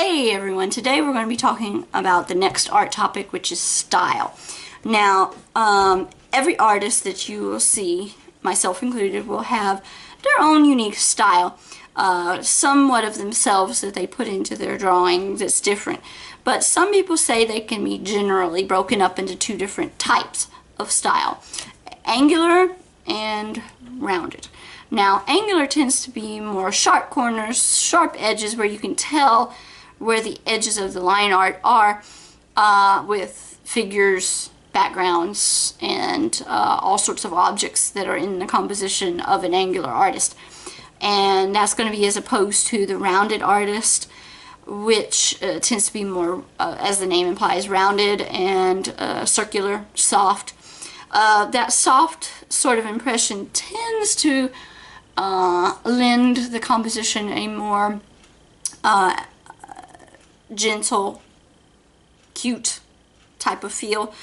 Hey everyone, today we're going to be talking about the next art topic, which is style. Now, every artist that you will see, myself included, will have their own unique style, somewhat of themselves that they put into their drawing that's different. But some people say they can be generally broken up into two different types of style: angular and rounded. Now, angular tends to be more sharp corners, sharp edges, where you can tell where the edges of the line art are, with figures, backgrounds, and all sorts of objects that are in the composition of an angular artist. And that's going to be as opposed to the rounded artist, which tends to be more, as the name implies, rounded and circular, soft. That soft sort of impression tends to lend the composition a more gentle, cute type of feel,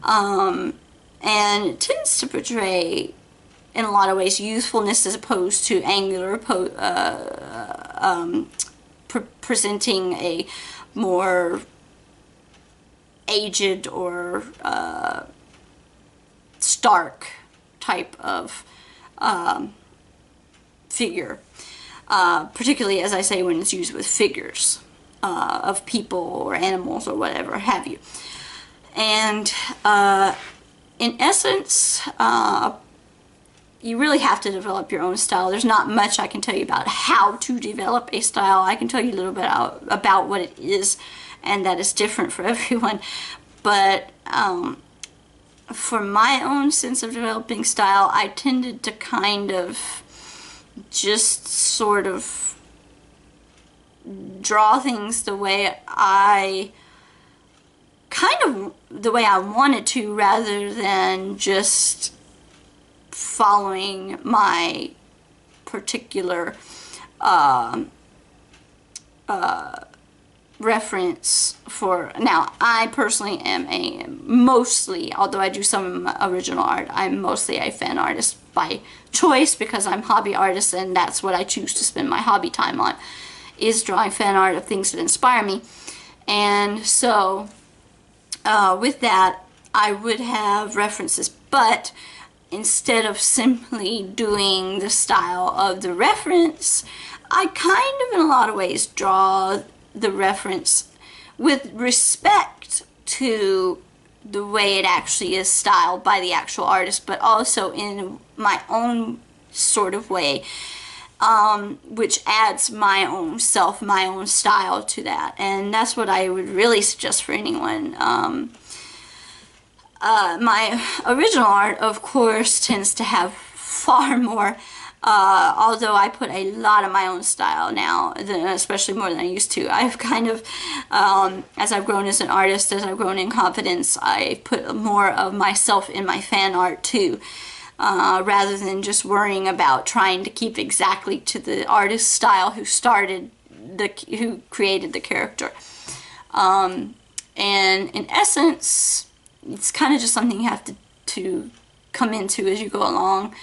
and it tends to portray, in a lot of ways, youthfulness as opposed to angular, presenting a more aged or stark type of figure, particularly, as I say, when it's used with figures of people or animals or whatever have you. And in essence, you really have to develop your own style. There's not much I can tell you about how to develop a style. I can tell you a little bit about what it is, and that is different for everyone. But for my own sense of developing style, I tended to kind of just sort of draw things the way I wanted to, rather than just following my particular reference for. Now, I personally am mostly, although I do some original art, I'm mostly a fan artist by choice, because I'm hobby artist, and that's what I choose to spend my hobby time on, is drawing fan art of things that inspire me. And so with that, I would have references, but instead of simply doing the style of the reference, I kind of, in a lot of ways, draw the reference with respect to the way it actually is styled by the actual artist, but also in my own sort of way, which adds my own self, my own style to that. And that's what I would really suggest for anyone. My original art, of course, tends to have far more, although I put a lot of my own style now, especially more than I used to. I've kind of, as I've grown as an artist, as I've grown in confidence, I put more of myself in my fan art too, rather than just worrying about trying to keep exactly to the artist's style who created the character. And in essence, it's kind of just something you have to come into as you go along.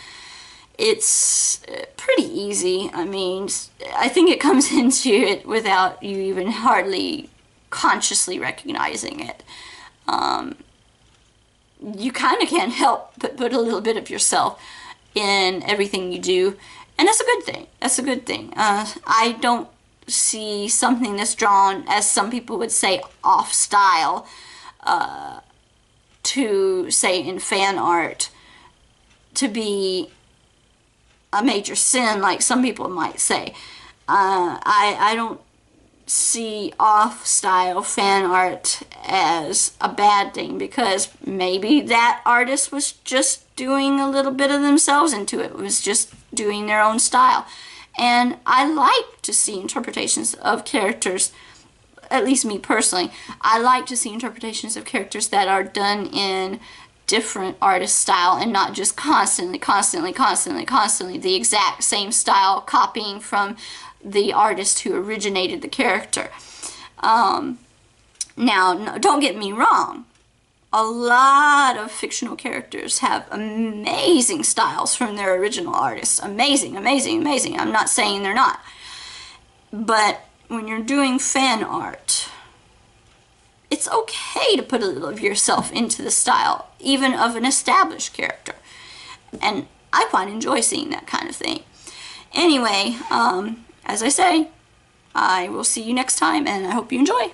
It's pretty easy. I mean, I think it comes into it without you even hardly consciously recognizing it. You kind of can't help but put a little bit of yourself in everything you do, and that's a good thing. That's a good thing. I don't see something that's drawn, as some people would say, off style, to say in fan art, to be a major sin, like some people might say. I don't see off-style fan art as a bad thing, because maybe that artist was just doing a little bit of themselves into it, was just doing their own style. And I like to see interpretations of characters, at least me personally, I like to see interpretations of characters that are done in different artist style, and not just constantly the exact same style, copying from the artist who originated the character. Now, don't get me wrong, a lot of fictional characters have amazing styles from their original artists. Amazing, amazing, amazing. I'm not saying they're not. But when you're doing fan art, it's okay to put a little of yourself into the style, even of an established character. And I quite enjoy seeing that kind of thing. Anyway, as I say, I will see you next time, and I hope you enjoy.